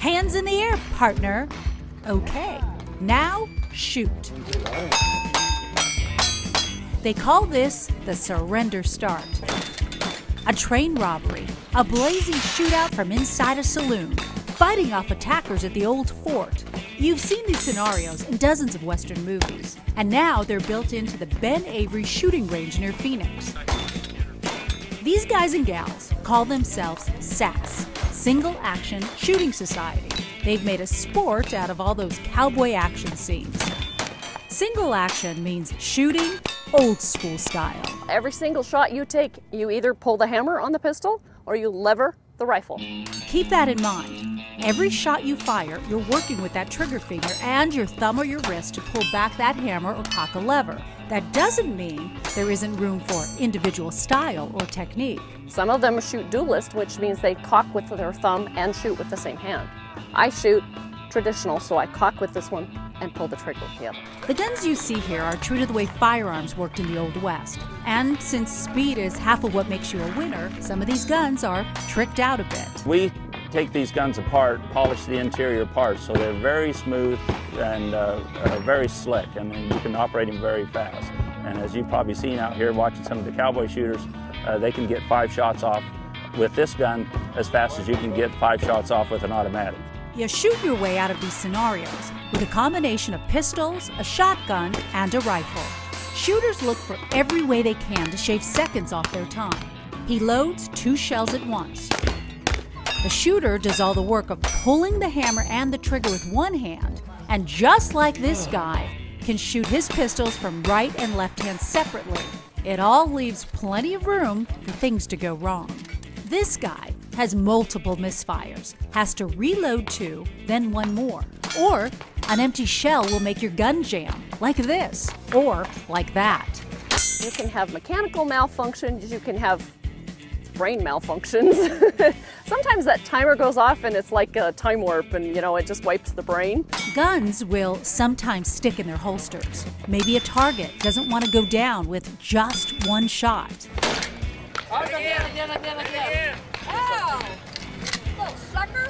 Hands in the air, partner. Okay, now shoot. They call this the surrender start. A train robbery, a blazing shootout from inside a saloon, fighting off attackers at the old fort. You've seen these scenarios in dozens of Western movies, and now they're built into the Ben Avery Shooting Range near Phoenix. These guys and gals call themselves SAS, Single Action Shooting Society. They've made a sport out of all those cowboy action scenes. Single action means shooting old school style. Every single shot you take, you either pull the hammer on the pistol or you lever the rifle. Keep that in mind. Every shot you fire, you're working with that trigger finger and your thumb or your wrist to pull back that hammer or cock a lever. That doesn't mean there isn't room for individual style or technique. Some of them shoot duelist, which means they cock with their thumb and shoot with the same hand. I shoot traditional, so I cock with this one and pull the trigger with the other. The guns you see here are true to the way firearms worked in the Old West. And since speed is half of what makes you a winner, some of these guns are tricked out a bit. We take these guns apart, polish the interior parts, so they're very smooth and very slick. I mean, you can operate them very fast. And as you've probably seen out here watching some of the cowboy shooters, they can get 5 shots off with this gun as fast as you can get 5 shots off with an automatic. You shoot your way out of these scenarios with a combination of pistols, a shotgun, and a rifle. Shooters look for every way they can to shave seconds off their time. He loads 2 shells at once. The shooter does all the work of pulling the hammer and the trigger with one hand, and just like this guy, can shoot his pistols from right and left hand separately. It all leaves plenty of room for things to go wrong. This guy has multiple misfires, has to reload 2, then 1 more. Or an empty shell will make your gun jam, like this, or like that. You can have mechanical malfunctions, you can have brain malfunctions. Sometimes that timer goes off and it's like a time warp and, you know, it just wipes the brain. Guns will sometimes stick in their holsters. Maybe a target doesn't want to go down with just 1 shot. Again. Ow! Little sucker!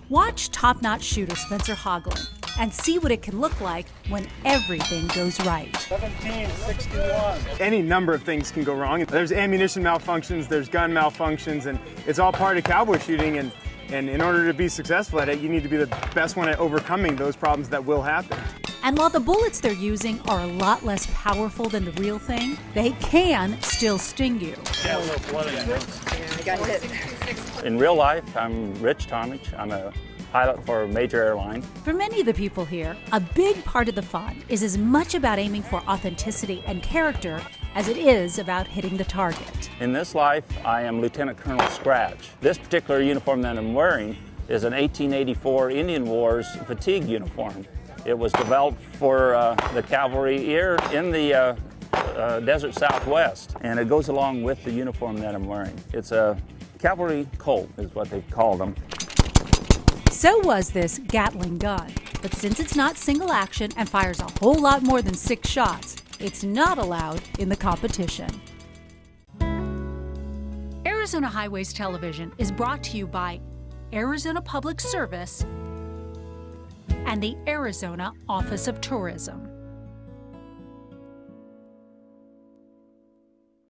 Watch top-notch shooter Spencer Hogland and see what it can look like when everything goes right. 1761. Any number of things can go wrong. There's ammunition malfunctions, there's gun malfunctions, and it's all part of cowboy shooting, and in order to be successful at it, you need to be the best one at overcoming those problems that will happen. And while the bullets they're using are a lot less powerful than the real thing, they can still sting you. Yeah, a little blood in there. I got hit. In real life, I'm Rich Tomich. I'm a pilot for a major airline. For many of the people here, a big part of the fun is as much about aiming for authenticity and character as it is about hitting the target. In this life, I am Lieutenant Colonel Scratch. This particular uniform that I'm wearing is an 1884 Indian Wars fatigue uniform. It was developed for the cavalry here in the desert Southwest, and it goes along with the uniform that I'm wearing. It's a cavalry Colt, is what they call them. So was this Gatling gun, but since it's not single action and fires a whole lot more than 6 shots, it's not allowed in the competition. Arizona Highways Television is brought to you by Arizona Public Service and the Arizona Office of Tourism.